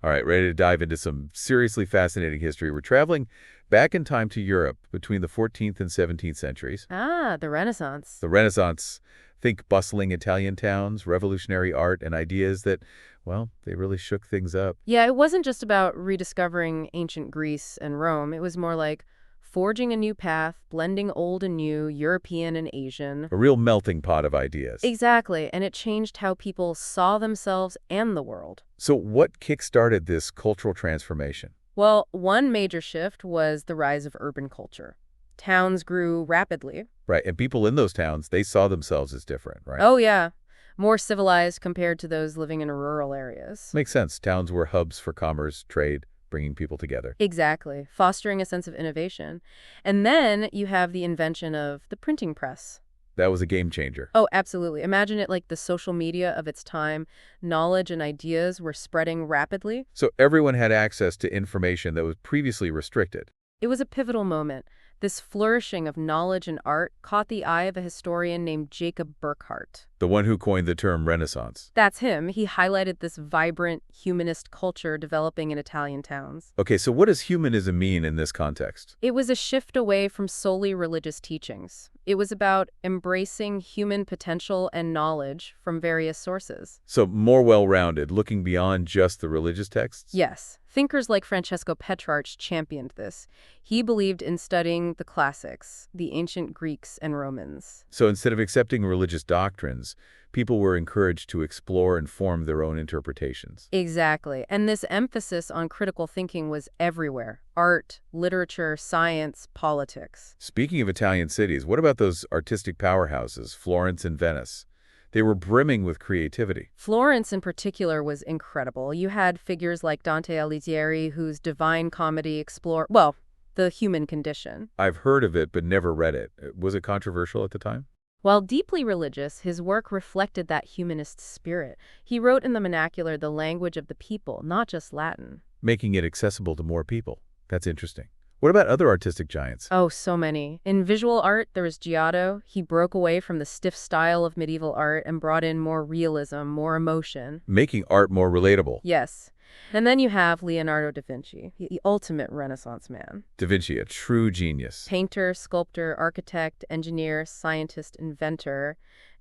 All right, ready to dive into some seriously fascinating history. We're traveling back in time to Europe between the 14th and 17th centuries. Ah, the Renaissance. The Renaissance, think bustling Italian towns, revolutionary art, and ideas that, well, they really shook things up. Yeah, it wasn't just about rediscovering ancient Greece and Rome. It was more like forging a new path, blending old and new, European and Asian. A real melting pot of ideas. Exactly, and it changed how people saw themselves and the world. So what kick-started this cultural transformation? Well, one major shift was the rise of urban culture. Towns grew rapidly. Right, and people in those towns, they saw themselves as different, right? Oh, yeah, more civilized compared to those living in rural areas. Makes sense. Towns were hubs for commerce, trade, bringing people together. Exactly, fostering a sense of innovation. And then you have the invention of the printing press. That was a game changer. Oh, absolutely. Imagine it like the social media of its time. Knowledge and ideas were spreading rapidly. So everyone had access to information that was previously restricted. It was a pivotal moment. This flourishing of knowledge and art caught the eye of a historian named Jacob Burckhardt. The one who coined the term Renaissance. That's him. He highlighted this vibrant, humanist culture developing in Italian towns. Okay, so what does humanism mean in this context? It was a shift away from solely religious teachings. It was about embracing human potential and knowledge from various sources. So more well-rounded, looking beyond just the religious texts? Yes, thinkers like Francesco Petrarch championed this. He believed in studying the classics, the ancient Greeks and Romans. So instead of accepting religious doctrines, people were encouraged to explore and form their own interpretations. Exactly. And this emphasis on critical thinking was everywhere. Art, literature, science, politics. Speaking of Italian cities, what about those artistic powerhouses, Florence and Venice? They were brimming with creativity. Florence in particular was incredible. You had figures like Dante Alighieri, whose Divine Comedy explored, well, the human condition. I've heard of it, but never read it. Was it controversial at the time? While deeply religious, his work reflected that humanist spirit. He wrote in the vernacular the language of the people, not just Latin. Making it accessible to more people. That's interesting. What about other artistic giants? Oh, so many. In visual art, there was Giotto. He broke away from the stiff style of medieval art and brought in more realism, more emotion. Making art more relatable. Yes. And then you have Leonardo da Vinci, the ultimate Renaissance man. Da Vinci, a true genius. Painter, sculptor, architect, engineer, scientist, inventor.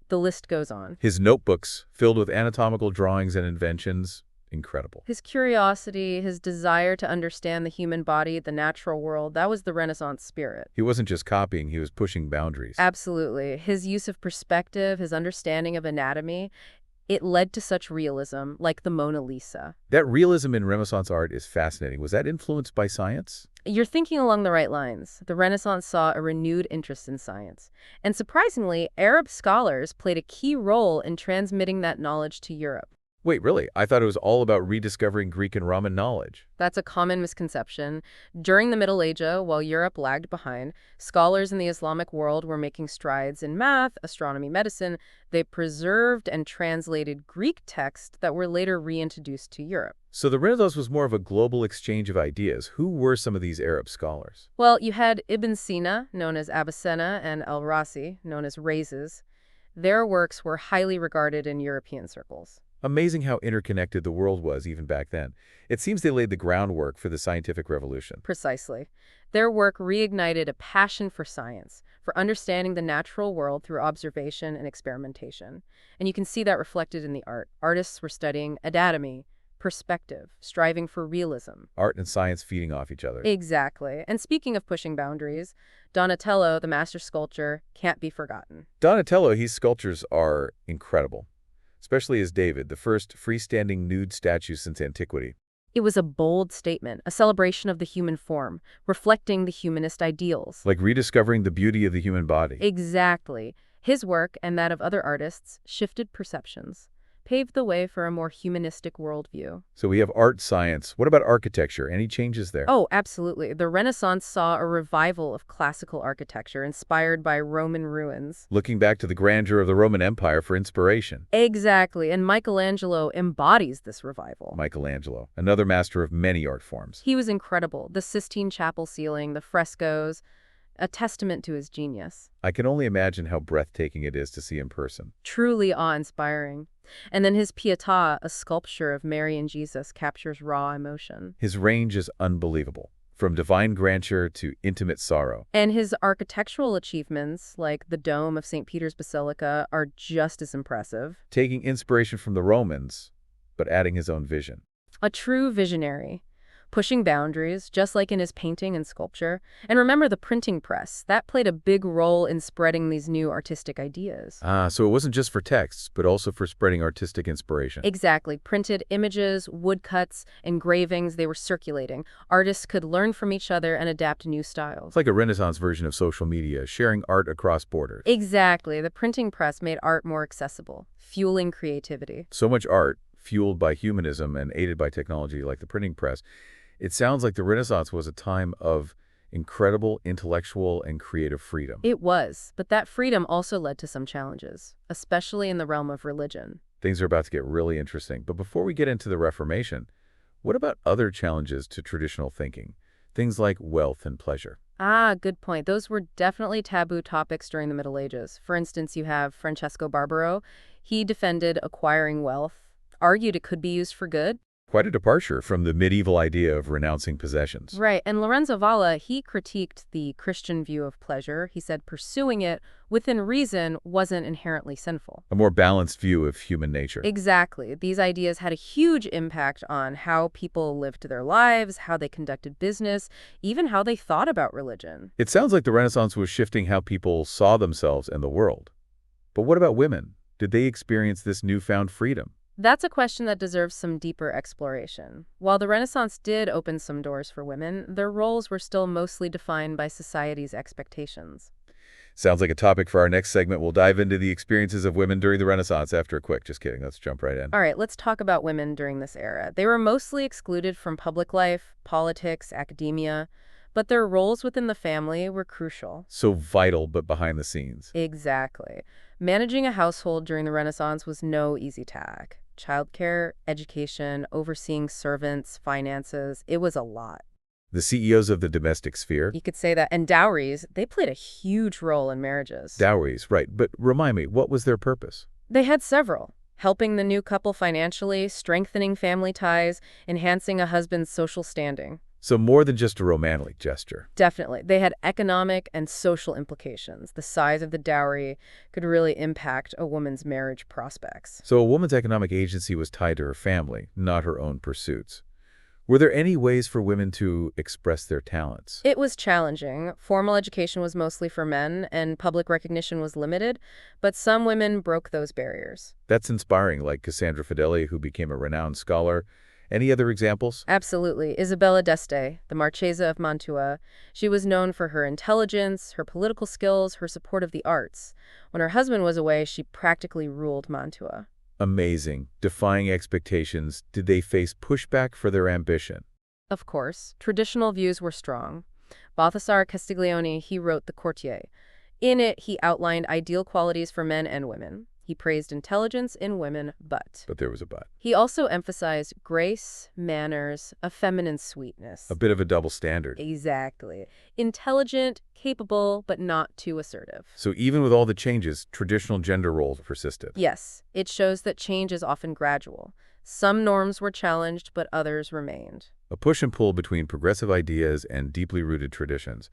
The list goes on. His notebooks, filled with anatomical drawings and inventions, incredible. His curiosity, his desire to understand the human body, the natural world, that was the Renaissance spirit. He wasn't just copying, he was pushing boundaries. Absolutely. His use of perspective, his understanding of anatomy, it led to such realism, like the Mona Lisa. That realism in Renaissance art is fascinating. Was that influenced by science? You're thinking along the right lines. The Renaissance saw a renewed interest in science. And surprisingly, Arab scholars played a key role in transmitting that knowledge to Europe. Wait, really? I thought it was all about rediscovering Greek and Roman knowledge. That's a common misconception. During the Middle Ages, while Europe lagged behind, scholars in the Islamic world were making strides in math, astronomy, medicine. They preserved and translated Greek texts that were later reintroduced to Europe. So the Renaissance was more of a global exchange of ideas. Who were some of these Arab scholars? Well, you had Ibn Sina, known as Avicenna, and Al-Razi, known as Rhazes. Their works were highly regarded in European circles. Amazing how interconnected the world was even back then. It seems they laid the groundwork for the scientific revolution. Precisely. Their work reignited a passion for science, for understanding the natural world through observation and experimentation. And you can see that reflected in the art. Artists were studying anatomy, perspective, striving for realism. Art and science feeding off each other. Exactly. And speaking of pushing boundaries, Donatello, the master sculptor, can't be forgotten. Donatello, his sculptures are incredible. Especially as David, the first freestanding nude statue since antiquity. It was a bold statement, a celebration of the human form, reflecting the humanist ideals. Like rediscovering the beauty of the human body. Exactly. His work and that of other artists shifted perceptions, paved the way for a more humanistic worldview. So we have art, science. What about architecture? Any changes there? Oh, absolutely. The Renaissance saw a revival of classical architecture inspired by Roman ruins. Looking back to the grandeur of the Roman Empire for inspiration. Exactly, and Michelangelo embodies this revival. Michelangelo, another master of many art forms. He was incredible. The Sistine Chapel ceiling, the frescoes, a testament to his genius. I can only imagine how breathtaking it is to see in person. Truly awe-inspiring. And then his Pietà, a sculpture of Mary and Jesus, captures raw emotion. His range is unbelievable, from divine grandeur to intimate sorrow. And his architectural achievements, like the dome of St. Peter's Basilica, are just as impressive. Taking inspiration from the Romans, but adding his own vision. A true visionary, pushing boundaries, just like in his painting and sculpture. And remember the printing press. That played a big role in spreading these new artistic ideas. So it wasn't just for texts, but also for spreading artistic inspiration. Exactly. Printed images, woodcuts, engravings, they were circulating. Artists could learn from each other and adapt new styles. It's like a Renaissance version of social media, sharing art across borders. Exactly. The printing press made art more accessible, fueling creativity. So much art, fueled by humanism and aided by technology like the printing press. It sounds like the Renaissance was a time of incredible intellectual and creative freedom. It was, but that freedom also led to some challenges, especially in the realm of religion. Things are about to get really interesting. But before we get into the Reformation, what about other challenges to traditional thinking? Things like wealth and pleasure. Good point. Those were definitely taboo topics during the Middle Ages. For instance, you have Francesco Barbaro. He defended acquiring wealth, argued it could be used for good. Quite a departure from the medieval idea of renouncing possessions. Right, and Lorenzo Valla, he critiqued the Christian view of pleasure. He said pursuing it within reason wasn't inherently sinful. A more balanced view of human nature. Exactly. These ideas had a huge impact on how people lived their lives, how they conducted business, even how they thought about religion. It sounds like the Renaissance was shifting how people saw themselves and the world. But what about women? Did they experience this newfound freedom? That's a question that deserves some deeper exploration. While the Renaissance did open some doors for women, their roles were still mostly defined by society's expectations. Sounds like a topic for our next segment. We'll dive into the experiences of women during the Renaissance after a quick. Just kidding. Let's jump right in. All right, let's talk about women during this era. They were mostly excluded from public life, politics, academia, but their roles within the family were crucial. So vital, but behind the scenes. Exactly. Managing a household during the Renaissance was no easy task. Childcare, education, overseeing servants, finances, it was a lot. The CEOs of the domestic sphere. You could say that. And dowries, they played a huge role in marriages. Dowries, right. But remind me, what was their purpose? They had several. Helping the new couple financially, strengthening family ties, enhancing a husband's social standing. So more than just a romantic gesture. Definitely. They had economic and social implications. The size of the dowry could really impact a woman's marriage prospects. So a woman's economic agency was tied to her family, not her own pursuits. Were there any ways for women to express their talents? It was challenging. Formal education was mostly for men, and public recognition was limited, but some women broke those barriers. That's inspiring, like Cassandra Fedeli, who became a renowned scholar. Any other examples? Absolutely. Isabella d'Este, the Marchesa of Mantua, she was known for her intelligence, her political skills, her support of the arts. When her husband was away, she practically ruled Mantua. Amazing. Defying expectations. Did they face pushback for their ambition? Of course, traditional views were strong. Balthasar Castiglione, he wrote The Courtier. In it, he outlined ideal qualities for men and women. He praised intelligence in women, but there was a but. he also emphasized grace, manners, a feminine sweetness. A bit of a double standard. Exactly. Intelligent, capable, but not too assertive. So even with all the changes, traditional gender roles persisted. Yes, it shows that change is often gradual. Some norms were challenged, but others remained. A push and pull between progressive ideas and deeply rooted traditions.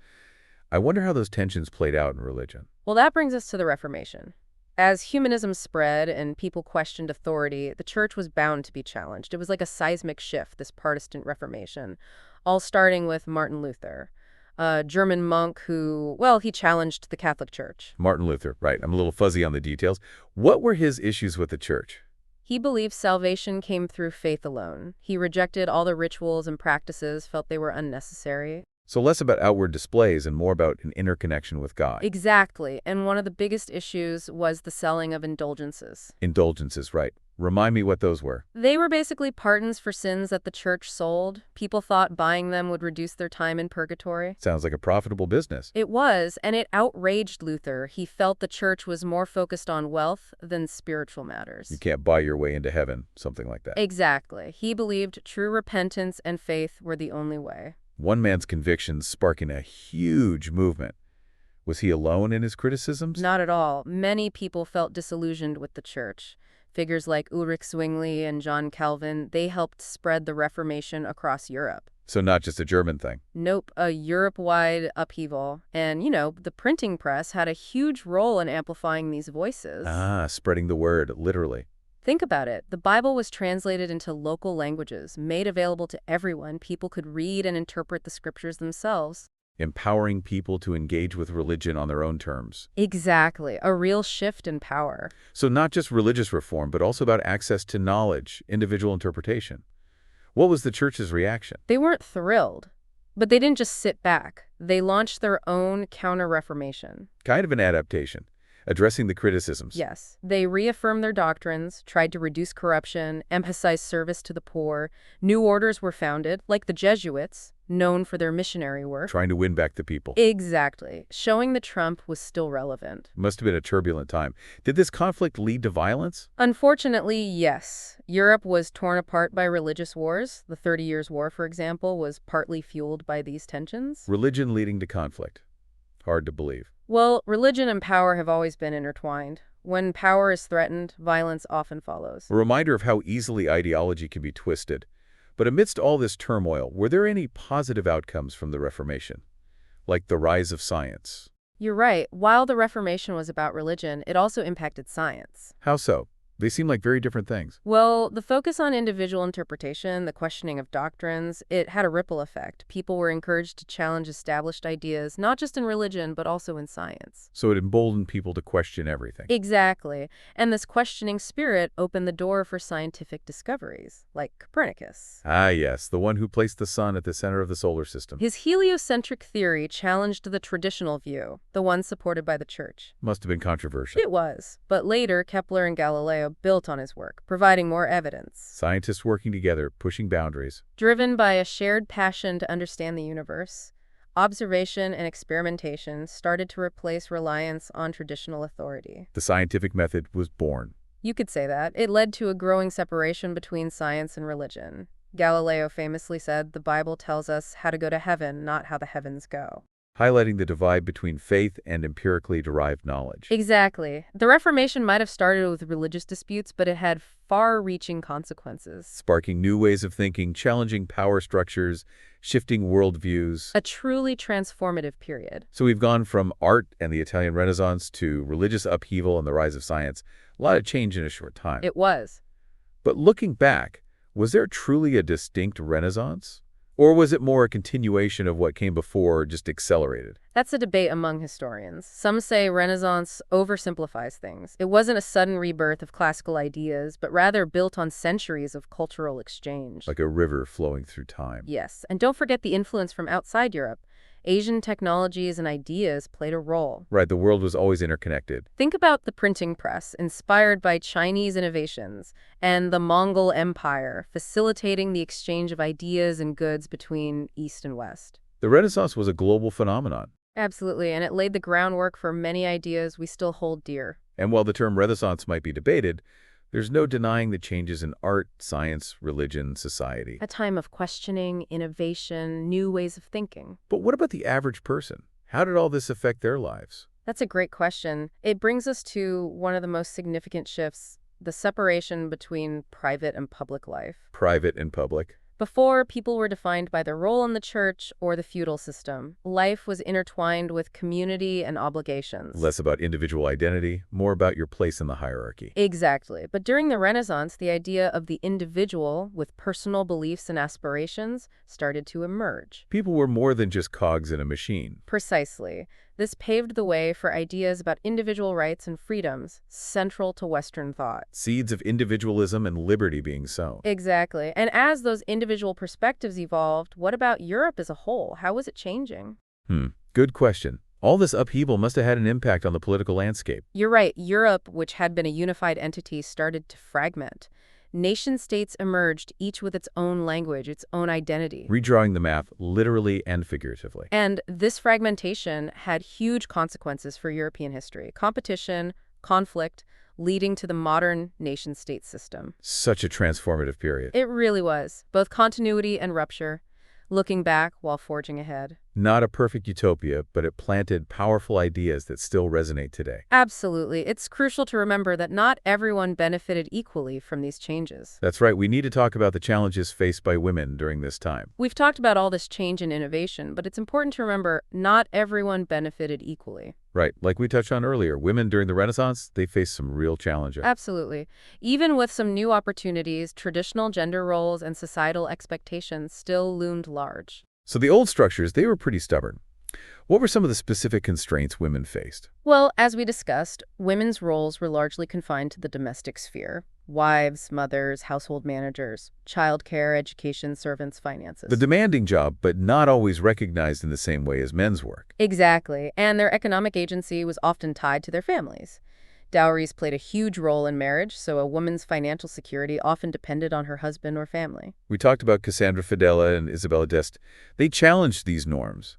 I wonder how those tensions played out in religion. Well, that brings us to the Reformation. As humanism spread and people questioned authority, the church was bound to be challenged. It was like a seismic shift, this Protestant Reformation, all starting with Martin Luther, a German monk who, well, he challenged the Catholic Church. Martin Luther, right. I'm a little fuzzy on the details. What were his issues with the church? He believed salvation came through faith alone. He rejected all the rituals and practices, felt they were unnecessary. So less about outward displays and more about an inner connection with God. Exactly. And one of the biggest issues was the selling of indulgences. Indulgences, right. Remind me what those were. They were basically pardons for sins that the church sold. People thought buying them would reduce their time in purgatory. Sounds like a profitable business. It was, and it outraged Luther. He felt the church was more focused on wealth than spiritual matters. You can't buy your way into heaven, something like that. Exactly. He believed true repentance and faith were the only way. One man's convictions sparking a huge movement. Was he alone in his criticisms? Not at all. Many people felt disillusioned with the church. Figures like Ulrich Zwingli and John Calvin, they helped spread the Reformation across Europe. So not just a German thing. Nope, a Europe-wide upheaval. And, the printing press had a huge role in amplifying these voices. Ah, spreading the word, literally. Think about it. The Bible was translated into local languages, made available to everyone. People could read and interpret the scriptures themselves. Empowering people to engage with religion on their own terms. Exactly. A real shift in power. So not just religious reform, but also about access to knowledge, individual interpretation. What was the church's reaction? They weren't thrilled, but they didn't just sit back. They launched their own counter-reformation. Kind of an adaptation, addressing the criticisms. Yes. They reaffirmed their doctrines, tried to reduce corruption, emphasize service to the poor. New orders were founded, like the Jesuits, known for their missionary work. Trying to win back the people. Exactly. Showing that Trump was still relevant. Must have been a turbulent time. Did this conflict lead to violence? Unfortunately, yes. Europe was torn apart by religious wars. The 30 Years' War, for example, was partly fueled by these tensions. Religion leading to conflict. Hard to believe. Well, religion and power have always been intertwined. When power is threatened, violence often follows. A reminder of how easily ideology can be twisted. But amidst all this turmoil, were there any positive outcomes from the Reformation? Like the rise of science? You're right. While the Reformation was about religion, it also impacted science. How so? They seem like very different things. Well, the focus on individual interpretation, the questioning of doctrines, it had a ripple effect. People were encouraged to challenge established ideas, not just in religion, but also in science. So it emboldened people to question everything. Exactly. And this questioning spirit opened the door for scientific discoveries, like Copernicus. Ah, yes, the one who placed the sun at the center of the solar system. His heliocentric theory challenged the traditional view, the one supported by the church. Must have been controversial. It was. But later, Kepler and Galileo built on his work, providing more evidence. Scientists working together, pushing boundaries. Driven by a shared passion to understand the universe, observation and experimentation started to replace reliance on traditional authority. The scientific method was born. You could say that. It led to a growing separation between science and religion. Galileo famously said, "The Bible tells us how to go to heaven, not how the heavens go." Highlighting the divide between faith and empirically derived knowledge. Exactly. The Reformation might have started with religious disputes, but it had far-reaching consequences. Sparking new ways of thinking, challenging power structures, shifting worldviews. A truly transformative period. So we've gone from art and the Italian Renaissance to religious upheaval and the rise of science. A lot of change in a short time. It was. But looking back, was there truly a distinct Renaissance? Or was it more a continuation of what came before, just accelerated? That's a debate among historians. Some say Renaissance oversimplifies things. It wasn't a sudden rebirth of classical ideas, but rather built on centuries of cultural exchange. Like a river flowing through time. Yes, and don't forget the influence from outside Europe. Asian technologies and ideas played a role. Right, the world was always interconnected. Think about the printing press, inspired by Chinese innovations, and the Mongol Empire, facilitating the exchange of ideas and goods between East and West. The Renaissance was a global phenomenon. Absolutely, and it laid the groundwork for many ideas we still hold dear. And while the term Renaissance might be debated, there's no denying the changes in art, science, religion, society. A time of questioning, innovation, new ways of thinking. But what about the average person? How did all this affect their lives? That's a great question. It brings us to one of the most significant shifts, the separation between private and public life. Private and public. Before, people were defined by their role in the church or the feudal system. Life was intertwined with community and obligations. Less about individual identity, more about your place in the hierarchy. Exactly. But during the Renaissance, the idea of the individual with personal beliefs and aspirations started to emerge. People were more than just cogs in a machine. Precisely. This paved the way for ideas about individual rights and freedoms, central to Western thought. Seeds of individualism and liberty being sown. Exactly. And as those individual perspectives evolved, what about Europe as a whole? How was it changing? Good question. All this upheaval must have had an impact on the political landscape. You're right. Europe, which had been a unified entity, started to fragment. Nation-states emerged, each with its own language, its own identity. Redrawing the map literally and figuratively. And this fragmentation had huge consequences for European history. Competition, conflict, leading to the modern nation-state system. Such a transformative period. It really was. Both continuity and rupture, looking back while forging ahead. Not a perfect utopia, but it planted powerful ideas that still resonate today. Absolutely. It's crucial to remember that not everyone benefited equally from these changes. That's right, we need to talk about the challenges faced by women during this time. We've talked about all this change and innovation, but it's important to remember not everyone benefited equally. Right, like we touched on earlier, women during the Renaissance, they faced some real challenges. Absolutely. Even with some new opportunities, traditional gender roles and societal expectations still loomed large. So the old structures, they were pretty stubborn. What were some of the specific constraints women faced? Well, as we discussed, women's roles were largely confined to the domestic sphere. Wives, mothers, household managers, childcare, education, servants, finances. The demanding job, but not always recognized in the same way as men's work. Exactly, and their economic agency was often tied to their families. Dowries played a huge role in marriage, so a woman's financial security often depended on her husband or family. We talked about Cassandra Fedele and Isabella d'Este. They challenged these norms,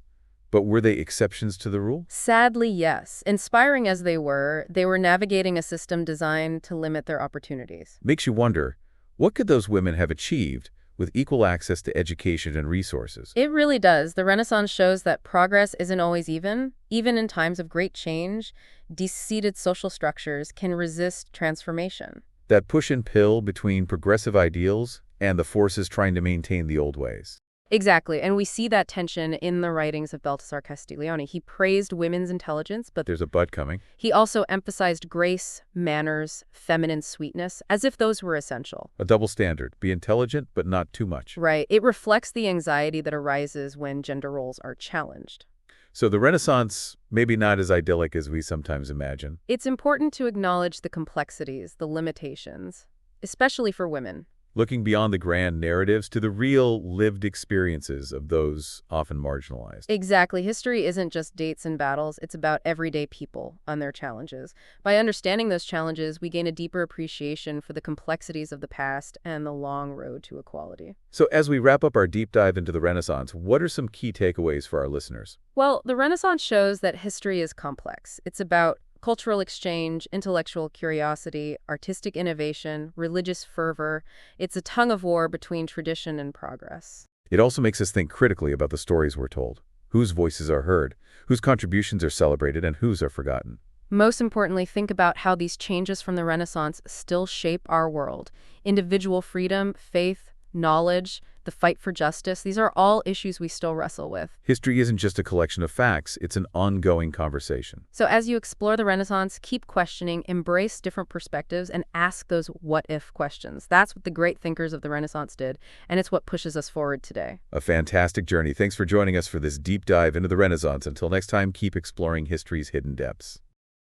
but were they exceptions to the rule? Sadly, yes. Inspiring as they were navigating a system designed to limit their opportunities. Makes you wonder, what could those women have achieved with equal access to education and resources? It really does. The Renaissance shows that progress isn't always even. Even in times of great change, deep-seated social structures can resist transformation. That push and pull between progressive ideals and the forces trying to maintain the old ways. Exactly, and we see that tension in the writings of Baltasar Castiglione. He praised women's intelligence, but There's a but coming. he also emphasized grace, manners, feminine sweetness, as if those were essential. A double standard. Be intelligent, but not too much. Right. It reflects the anxiety that arises when gender roles are challenged. So the Renaissance, maybe not as idyllic as we sometimes imagine. It's important to acknowledge the complexities, the limitations, especially for women. Looking beyond the grand narratives to the real lived experiences of those often marginalized. Exactly. History isn't just dates and battles. It's about everyday people and their challenges. By understanding those challenges, we gain a deeper appreciation for the complexities of the past and the long road to equality. So as we wrap up our deep dive into the Renaissance, what are some key takeaways for our listeners? Well, the Renaissance shows that history is complex. It's about cultural exchange, intellectual curiosity, artistic innovation, religious fervor. It's a tug-of-war between tradition and progress. It also makes us think critically about the stories we're told. Whose voices are heard, whose contributions are celebrated, and whose are forgotten. Most importantly, think about how these changes from the Renaissance still shape our world. Individual freedom, faith, knowledge, the fight for justice, these are all issues we still wrestle with. History isn't just a collection of facts, it's an ongoing conversation. So as you explore the Renaissance, keep questioning, embrace different perspectives, and ask those what-if questions. That's what the great thinkers of the Renaissance did, and it's what pushes us forward today. A fantastic journey. Thanks for joining us for this deep dive into the Renaissance. Until next time, keep exploring history's hidden depths.